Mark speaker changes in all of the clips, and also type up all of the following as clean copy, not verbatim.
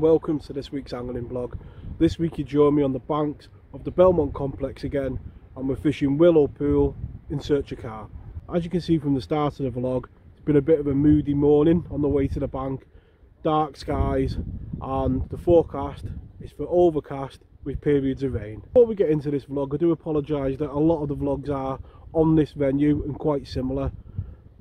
Speaker 1: welcome to this week's angling vlog. This week you join me on the banks of the Belmont Complex again, and we're fishing Willow Pool in search of carp. As you can see from the start of the vlog, it's been a bit of a moody morning on the way to the bank, dark skies, and the forecast is for overcast with periods of rain. Before we get into this vlog, I do apologise that a lot of the vlogs are on this venue and quite similar.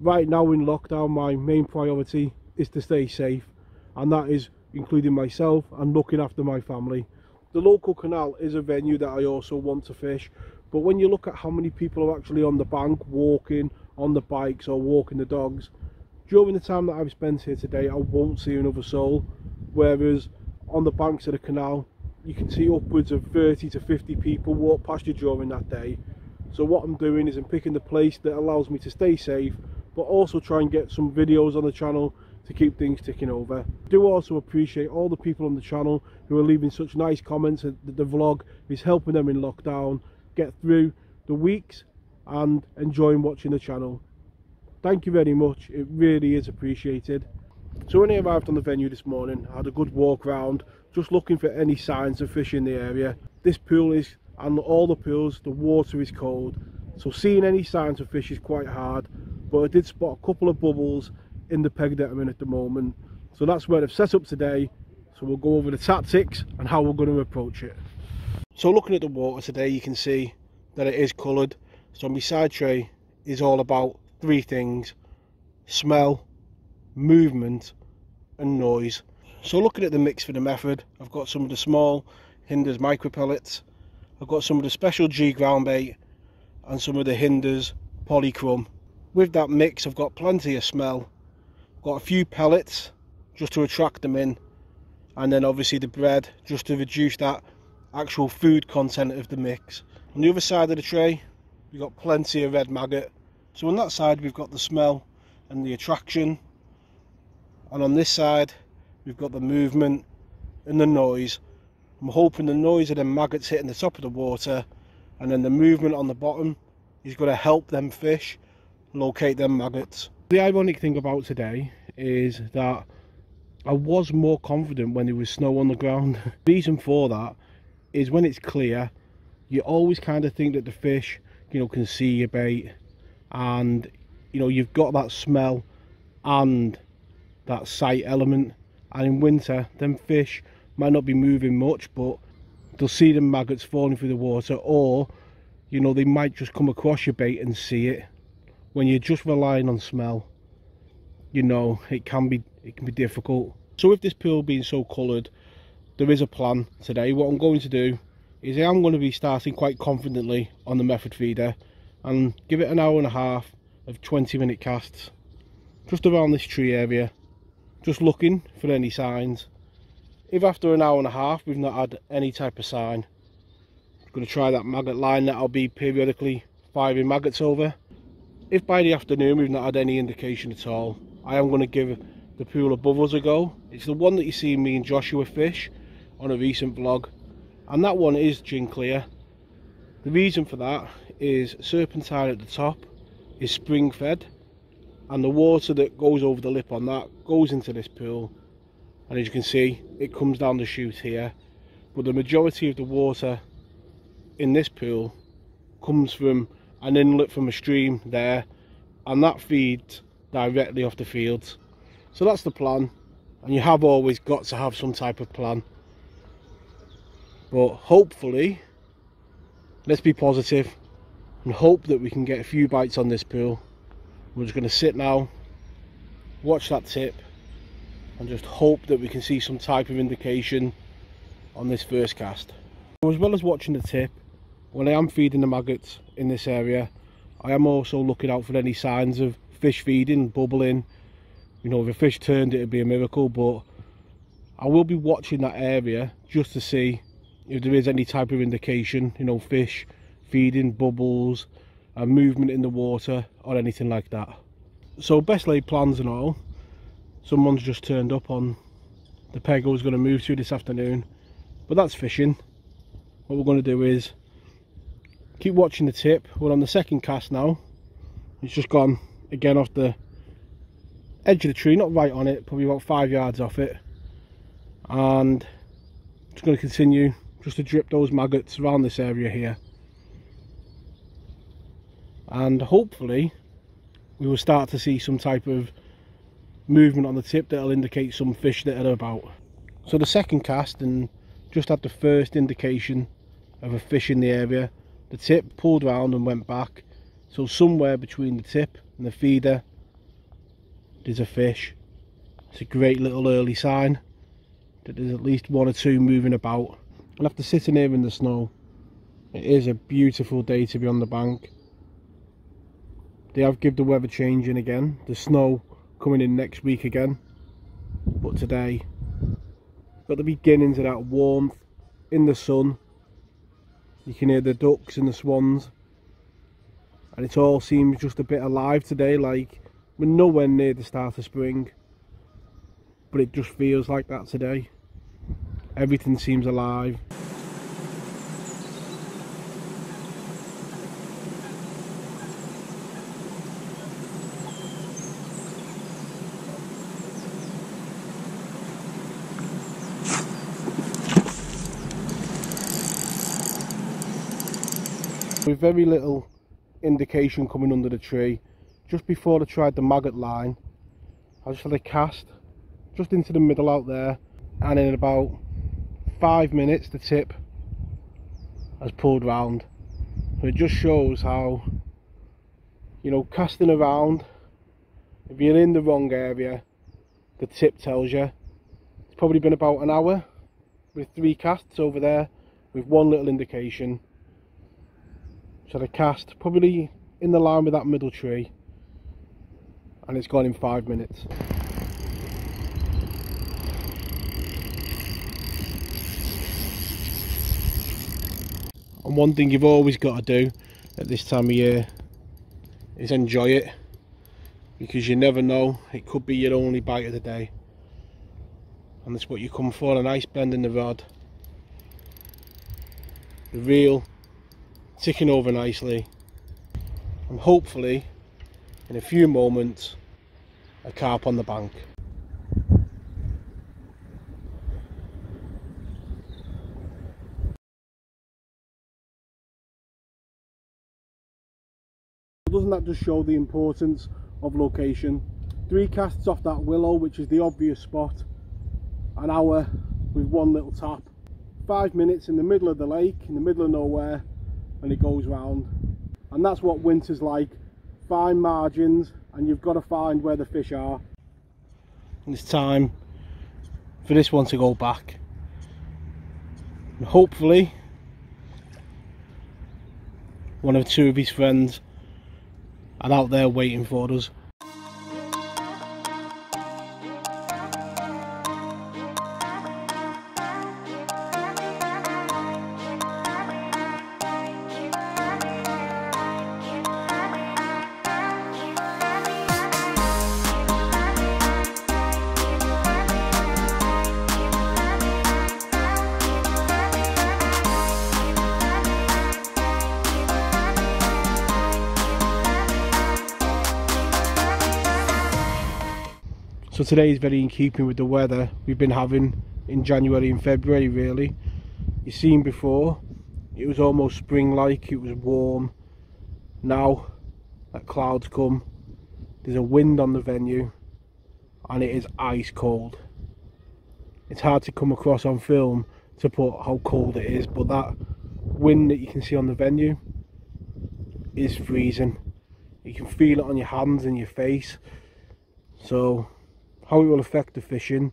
Speaker 1: Right now in lockdown, my main priority is to stay safe, and that is including myself and looking after my family. The local canal is a venue that I also want to fish, but when you look at how many people are actually on the bank walking on the bikes or walking the dogs, during the time that I've spent here today I won't see another soul, whereas on the banks of the canal you can see upwards of 30 to 50 people walk past you during that day. So what I'm doing is I'm picking the place that allows me to stay safe, but also try and get some videos on the channel to keep things ticking over. I do also appreciate all the people on the channel who are leaving such nice comments that the vlog is helping them in lockdown get through the weeks and enjoying watching the channel. Thank you very much, it really is appreciated. So when I arrived on the venue this morning, I had a good walk around, just looking for any signs of fish in the area. This pool is, and all the pools, the water is cold, so seeing any signs of fish is quite hard, but I did spot a couple of bubbles in the peg that I'm in at the moment. So that's where I've set up today, so we'll go over the tactics and how we're going to approach it. So looking at the water today, you can see that it is coloured. So my side tray is all about three things: smell, movement and noise. So looking at the mix for the method, I've got some of the small Hinders micro pellets, I've got some of the special G ground bait and some of the Hinders polychrome. With that mix I've got plenty of smell, got a few pellets just to attract them in, and then obviously the bread just to reduce that actual food content of the mix. On the other side of the tray we've got plenty of red maggot. So on that side we've got the smell and the attraction, and on this side we've got the movement and the noise. I'm hoping the noise of the maggots hitting the top of the water, and then the movement on the bottom is going to help them fish locate them maggots. The ironic thing about today is that I was more confident when there was snow on the ground. The reason for that is when it's clear, you always kind of think that the fish, you know, can see your bait, and you know, you've got that smell and that sight element. And in winter, them fish might not be moving much, but they'll see the maggots falling through the water, or you know, they might just come across your bait and see it. When you're just relying on smell, you know, it can be difficult. So with this pool being so coloured, there is a plan today. What I'm going to do is I am going to be starting quite confidently on the method feeder and give it an hour and a half of 20-minute casts just around this tree area, just looking for any signs. If after an hour and a half we've not had any type of sign, I'm going to try that maggot line that I'll be periodically firing maggots over. If by the afternoon we've not had any indication at all, I am going to give the pool above us a go. It's the one that you see me and Joshua fish on a recent vlog, and that one is gin clear. The reason for that is serpentine at the top is spring fed, and the water that goes over the lip on that goes into this pool, and as you can see it comes down the chute here, but the majority of the water in this pool comes from an inlet from a stream there, and that feeds directly off the fields. So that's the plan, and you have always got to have some type of plan, but hopefully let's be positive and hope that we can get a few bites on this pool. We're just going to sit now, watch that tip, and just hope that we can see some type of indication on this first cast. As well as watching the tip, when I am feeding the maggots in this area, I am also looking out for any signs of fish feeding, bubbling. You know, if a fish turned, it would be a miracle, but I will be watching that area just to see if there is any type of indication, you know, fish feeding, bubbles, and movement in the water or anything like that. So best laid plans and all, someone's just turned up on the peg I was going to move to this afternoon, but that's fishing. What we're going to do is keep watching the tip. We're on the second cast now. It's just gone again off the edge of the tree, not right on it, probably about 5 yards off it, and just going to continue just to drip those maggots around this area here, and hopefully we will start to see some type of movement on the tip that'll indicate some fish that are about. So the second cast, and just had the first indication of a fish in the area, the tip pulled round and went back, so somewhere between the tip and the feeder there's a fish. It's a great little early sign that there's at least one or two moving about. And after sitting here in the snow, it is a beautiful day to be on the bank. They have given the weather changing again, the snow coming in next week again, but today got the beginnings of that warmth in the sun. You can hear the ducks and the swans, and it all seems just a bit alive today, like we're nowhere near the start of spring, but it just feels like that today. Everything seems alive. With very little indication coming under the tree, just before I tried the maggot line, I just had a cast just into the middle out there, and in about 5 minutes the tip has pulled round. So it just shows how, you know, casting around, if you're in the wrong area, the tip tells you. It's probably been about an hour with 3 casts over there with one little indication. So the cast probably in the line with that middle tree, and it's gone in 5 minutes. And one thing you've always got to do at this time of year is enjoy it, because you never know, it could be your only bite of the day, and that's what you come for. A nice bend in the rod, the reel ticking over nicely, and hopefully in a few moments a carp on the bank. Doesn't that just show the importance of location? 3 casts off that willow, which is the obvious spot, an hour with one little tap, 5 minutes in the middle of the lake, in the middle of nowhere, and it goes round. And that's what winter's like, fine margins, and you've got to find where the fish are. And it's time for this one to go back, and hopefully one or two of his friends are out there waiting for us. So today is very in keeping with the weather we've been having in January and February really. You've seen before, it was almost spring-like, it was warm. Now that clouds come, there's a wind on the venue, and it is ice cold. It's hard to come across on film to put how cold it is, but that wind that you can see on the venue is freezing. You can feel it on your hands and your face. So how it will affect the fishing,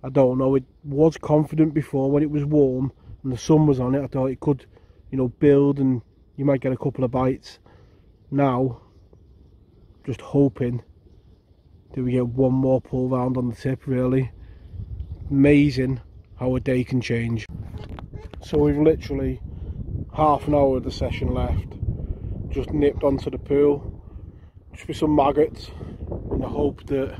Speaker 1: I don't know. It was confident before when it was warm and the sun was on it. I thought it could, you know, build and you might get a couple of bites. Now, just hoping that we get one more pull round on the tip really. Amazing how a day can change. So we've literally half an hour of the session left. Just nipped onto the pool, just with some maggots, in the hope that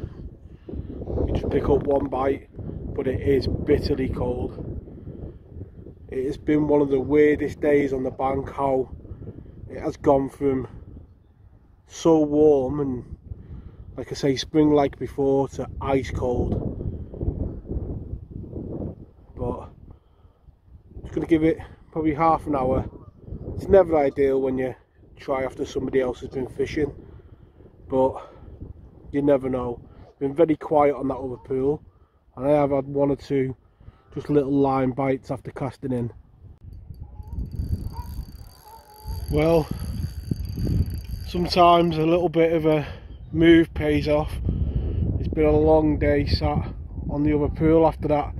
Speaker 1: we just pick up one bite, but it is bitterly cold. It has been one of the weirdest days on the bank, how it has gone from so warm and, like I say, spring like before, to ice cold. Just going to give it probably half an hour. It's never ideal when you try after somebody else has been fishing, but you never know. Been very quiet on that other pool, and I have had one or two just little line bites after casting in. Well, sometimes a little bit of a move pays off. It's been a long day sat on the other pool after that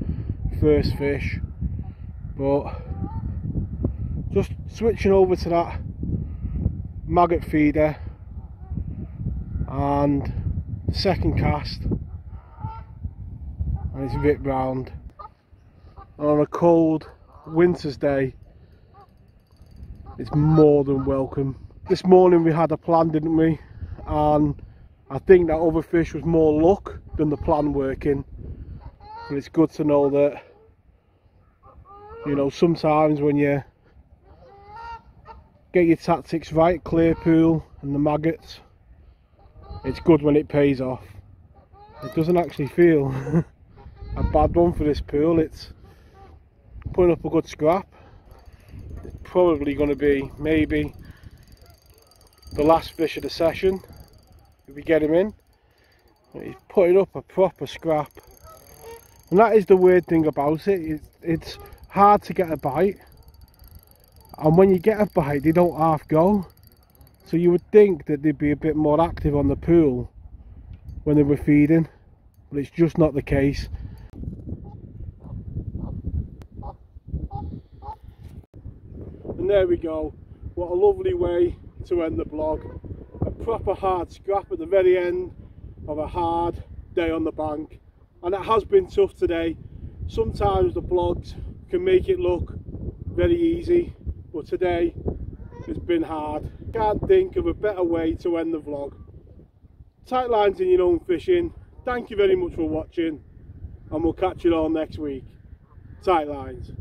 Speaker 1: first fish, but just switching over to that maggot feeder and the second cast, and it's ripped round. And on a cold winter's day, it's more than welcome. This morning we had a plan, didn't we? And I think that other fish was more luck than the plan working. But it's good to know that, you know, sometimes when you get your tactics right, clear pool and the maggots, it's good when it pays off. It doesn't actually feel a bad one for this pool. It's putting up a good scrap. It's probably going to be maybe the last fish of the session if we get him in. He's putting up a proper scrap, and that is the weird thing about it. It's hard to get a bite, and when you get a bite they don't half go, so you would think that they'd be a bit more active on the pool when they were feeding, but it's just not the case. And there we go. What a lovely way to end the vlog. A proper hard scrap at the very end of a hard day on the bank, and it has been tough today. Sometimes the vlogs can make it look very easy, but today it's been hard. Can't think of a better way to end the vlog. Tight lines in your own fishing. Thank you very much for watching, and we'll catch you all next week. Tight lines.